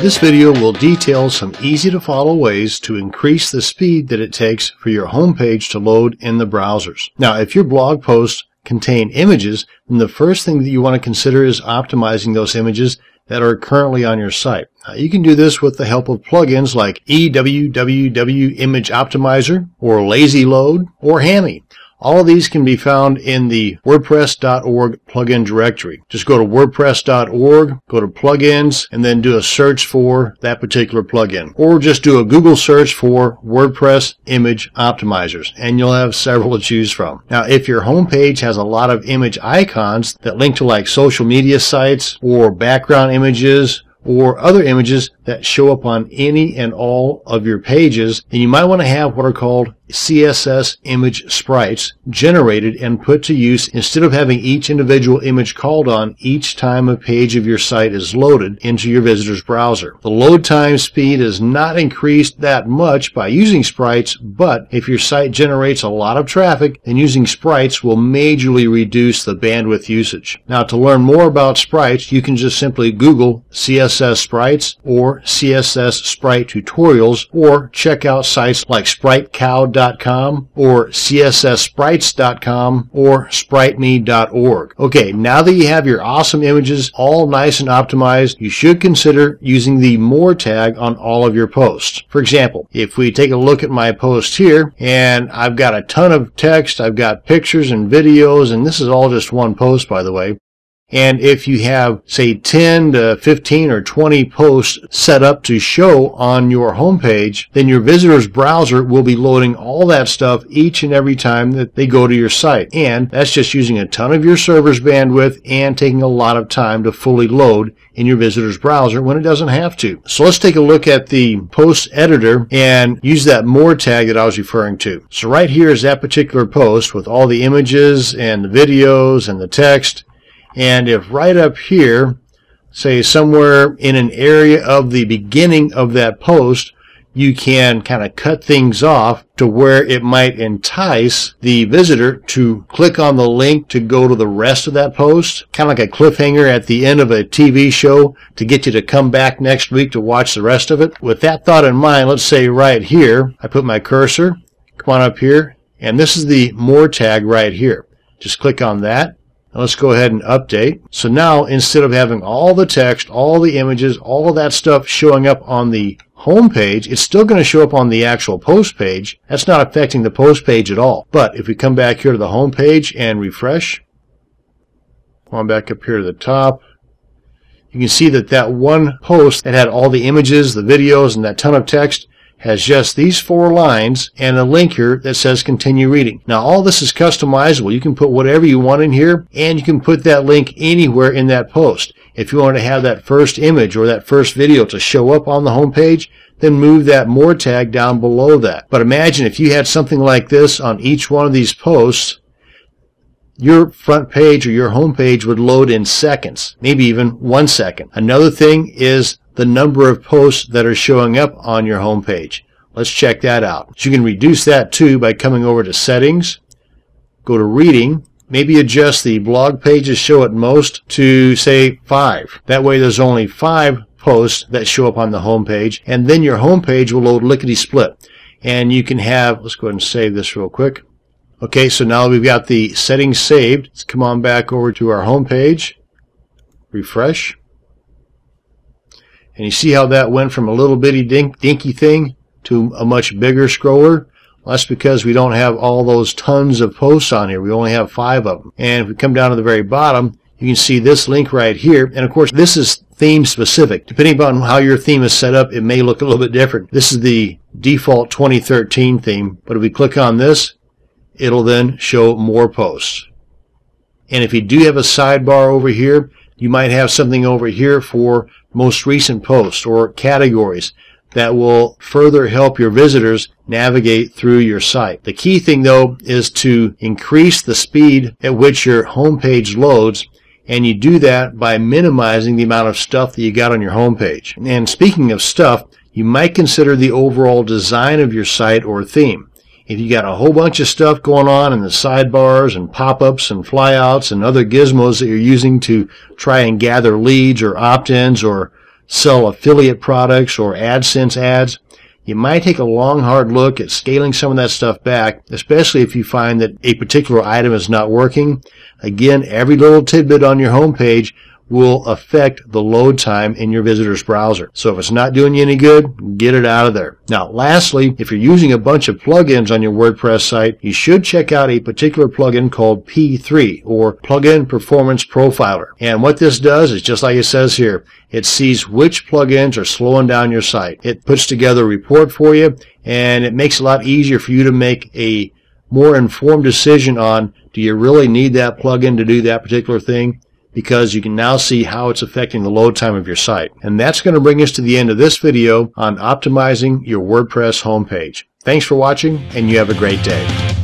This video will detail some easy to follow ways to increase the speed that it takes for your homepage to load in the browsers. Now, if your blog posts contain images, then the first thing that you want to consider is optimizing those images that are currently on your site. Now, you can do this with the help of plugins like EWWW Image Optimizer or Lazy Load or Hammy. All of these can be found in the WordPress.org plugin directory. Just go to WordPress.org, go to plugins, and then do a search for that particular plugin. Or just do a Google search for WordPress Image Optimizers, and you'll have several to choose from. Now, if your homepage has a lot of image icons that link to like social media sites or background images or other images that show up on any and all of your pages, then you might want to have what are called CSS image sprites generated and put to use instead of having each individual image called on each time a page of your site is loaded into your visitor's browser. The load time speed is not increased that much by using sprites, but if your site generates a lot of traffic, then using sprites will majorly reduce the bandwidth usage. Now, to learn more about sprites, you can just simply Google CSS sprites or CSS sprite tutorials, or check out sites like SpriteCow.com or CSSsprites.com or SpriteMe.org. Okay, now that you have your awesome images all nice and optimized, you should consider using the More tag on all of your posts. For example, if we take a look at my post here, and I've got a ton of text, I've got pictures and videos, and this is all just one post, by the way. And if you have, say, 10 to 15 or 20 posts set up to show on your homepage, then your visitor's browser will be loading all that stuff each and every time that they go to your site. And that's just using a ton of your server's bandwidth and taking a lot of time to fully load in your visitor's browser when it doesn't have to. So let's take a look at the post editor and use that More tag that I was referring to. So right here is that particular post with all the images and the videos and the text. And if right up here, say somewhere in an area of the beginning of that post, you can kind of cut things off to where it might entice the visitor to click on the link to go to the rest of that post, kind of like a cliffhanger at the end of a TV show to get you to come back next week to watch the rest of it. With that thought in mind, let's say right here, I put my cursor, come on up here, and this is the More tag right here. Just click on that. Now let's go ahead and update. So now, instead of having all the text, all the images, all of that stuff showing up on the home page, it's still going to show up on the actual post page. That's not affecting the post page at all. But if we come back here to the home page and refresh, come on back up here to the top, you can see that that one post that had all the images, the videos, and that ton of text has just these 4 lines and a link here that says continue reading. Now, all this is customizable. You can put whatever you want in here, and you can put that link anywhere in that post. If you want to have that first image or that first video to show up on the home page, then move that More tag down below that. But imagine if you had something like this on each one of these posts, your front page or your home page would load in seconds, maybe even 1 second. Another thing is the number of posts that are showing up on your home page. Let's check that out. So you can reduce that too by coming over to Settings, go to Reading, maybe adjust the blog pages show at most to say 5. That way there's only 5 posts that show up on the home page, and then your home page will load lickety-split. And you can have, let's go ahead and save this real quick. Okay, so now we've got the settings saved. Let's come on back over to our home page, refresh. And you see how that went from a little bitty dinky thing to a much bigger scroller? Well, that's because we don't have all those tons of posts on here. We only have 5 of them. And if we come down to the very bottom, you can see this link right here. And of course, this is theme specific. Depending upon how your theme is set up, it may look a little bit different. This is the default 2013 theme. But if we click on this, it'll then show more posts. And if you do have a sidebar over here, you might have something over here for most recent posts or categories that will further help your visitors navigate through your site. The key thing, though, is to increase the speed at which your homepage loads, and you do that by minimizing the amount of stuff that you got on your homepage. And speaking of stuff, you might consider the overall design of your site or theme. If you got a whole bunch of stuff going on in the sidebars and pop-ups and flyouts and other gizmos that you're using to try and gather leads or opt-ins or sell affiliate products or AdSense ads, you might take a long, hard look at scaling some of that stuff back, especially if you find that a particular item is not working. Again, every little tidbit on your homepage will affect the load time in your visitor's browser. So if it's not doing you any good, get it out of there. Now, lastly, if you're using a bunch of plugins on your WordPress site, you should check out a particular plugin called P3, or Plugin Performance Profiler. And what this does is just like it says here, it sees which plugins are slowing down your site. It puts together a report for you, and it makes it a lot easier for you to make a more informed decision on, do you really need that plugin to do that particular thing? Because you can now see how it's affecting the load time of your site. And that's going to bring us to the end of this video on optimizing your WordPress homepage. Thanks for watching, and you have a great day.